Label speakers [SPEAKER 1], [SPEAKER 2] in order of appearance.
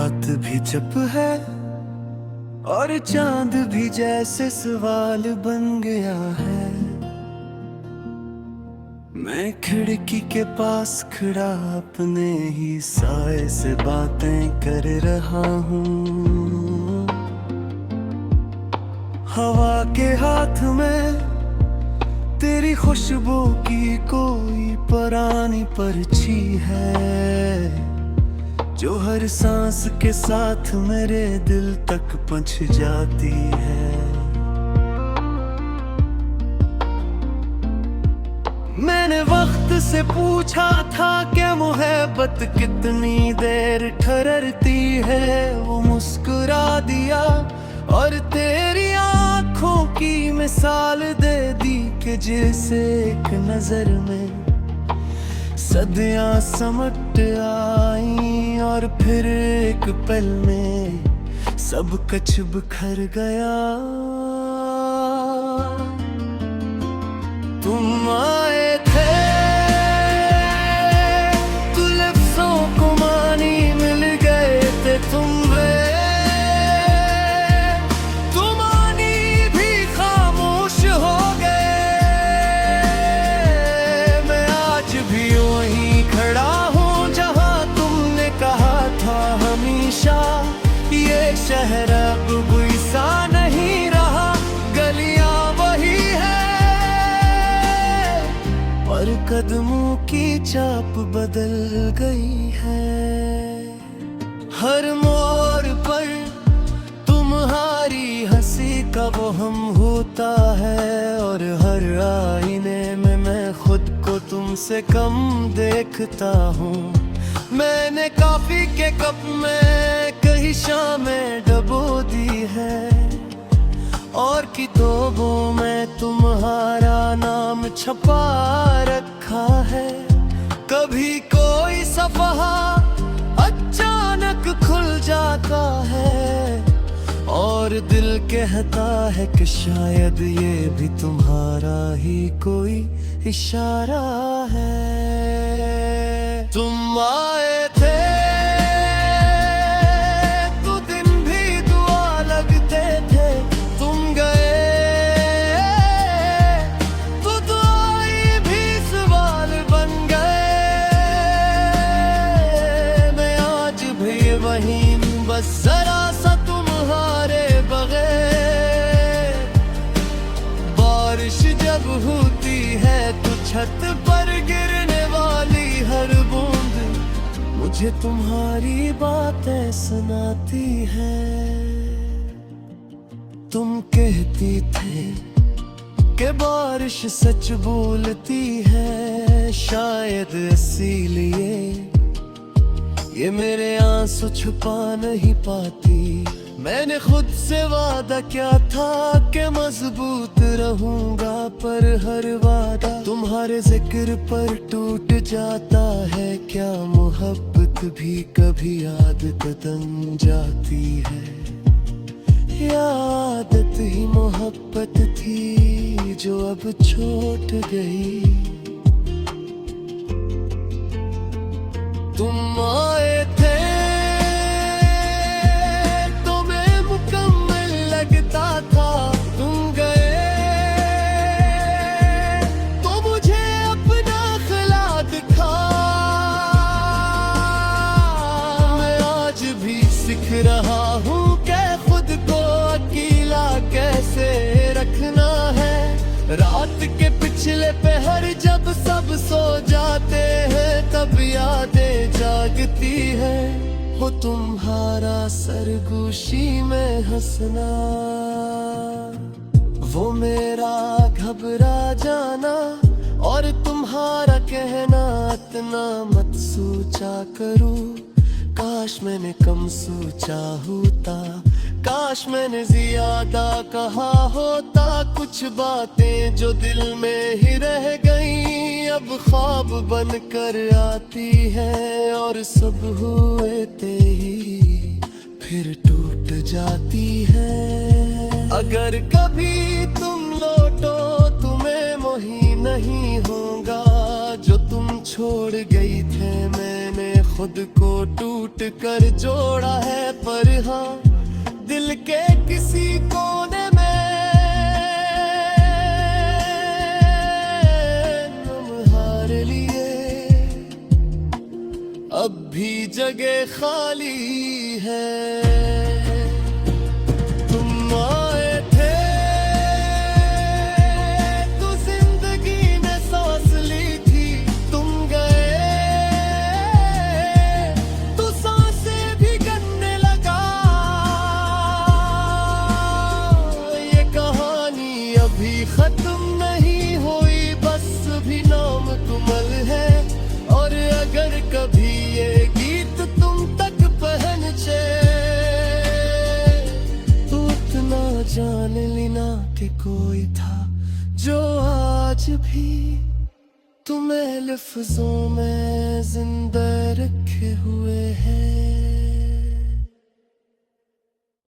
[SPEAKER 1] रात भी चुप है और चांद भी जैसे सवाल बन गया है। मैं खिड़की के पास खड़ा अपने ही साए से बातें कर रहा हूँ। हवा के हाथ में तेरी खुशबू की कोई पुरानी पर्ची है, जो हर सांस के साथ मेरे दिल तक पहुंच जाती है। मैंने वक्त से पूछा था कि मोहब्बत कितनी देर ठहरती है, वो मुस्कुरा दिया और तेरी आंखों की मिसाल दे दी कि जैसे एक नजर में सदियां समट आई और फिर एक पल में सब कुछ बिखर गया। तुम आए थे तो लफ्ज़ों को मानी मिल गए थे, तुम भी खामोश हो गए। मैं आज भी वहीं खड़ा हूँ जहाँ तुमने कहा था हमेशा, ये शहर अब वैसा नहीं रहा, गलियां वही है पर कदमों की चाप बदल गई है। हर मोड़ पर तुम्हारी हंसी का वो हम होता है और हर आईने में मैं खुद को तुमसे कम देखता हूँ। मैंने कॉफी के कप में कई शामें डबो दी है और किताबों में तुम्हारा नाम छपा रखा है। कभी कोई सफ़हा अचानक खुल जाता है और दिल कहता है कि शायद ये भी तुम्हारा ही कोई इशारा है। तुम आए थे तो दिन भी दुआ लगते थे, तुम गए तो दुआएं भी सवाल बन गए। मैं आज भी वहीं बस जरा सा तुम्हारे बगैर। बारिश जब होती है तो छत पर गिरने वाली हर बूंद मुझे तुम्हारी बातें सुनाती है। तुम कहती थे कि बारिश सच बोलती है, शायद इसीलिए ये मेरे आंसू छुपा नहीं पाती। मैंने खुद से वादा किया था कि मजबूत रहूंगा, पर हर वादा तुम्हारे जिक्र पर टूट जाता है। क्या मोहब्बत भी कभी आदत बन जाती है, या आदत ही मोहब्बत थी जो अब छूट गई। तुम आए थे तो मैं मुकम्मल लगता था, तुम गए तो मुझे अपना खला दिखा। मैं आज भी सीख रहा हूँ कि खुद को अकेला कैसे रखना है। रात के पिछले पहर जब सब सो जाते हैं तब यादें जागती है। हो तुम्हारा सरगोशी में हंसना, वो मेरा घबरा जाना और तुम्हारा कहना इतना मत सोचा करूं। काश मैंने कम सोचा होता, काश मैंने ज्यादा कहा होता। कुछ बातें जो दिल में ही रह गईं अब ख्वाब बन कर आती है और सब हुए थे ही फिर टूट जाती है। अगर कभी तुम लौटो तुम्हें वही नहीं होगा जो तुम छोड़ गई थे मैंने खुद को टूट कर जोड़ा है, पर हाँ दिल के किसी कोने में तुम हार लिए, अब भी जगह खाली है। तुम आए थे तो जिंदगी ने सांस ली थी, तुम गए तो सांसें भी गलने लगा। ये कहानी अभी खत्म नहीं हुई, बस भी नाम तुमल है। और अगर कभी ये गीत तुम तक पहुंचे तो उतना जान लेना कि कोई था जो आज भी तुम्हें लफ्जों में जिंदा रखे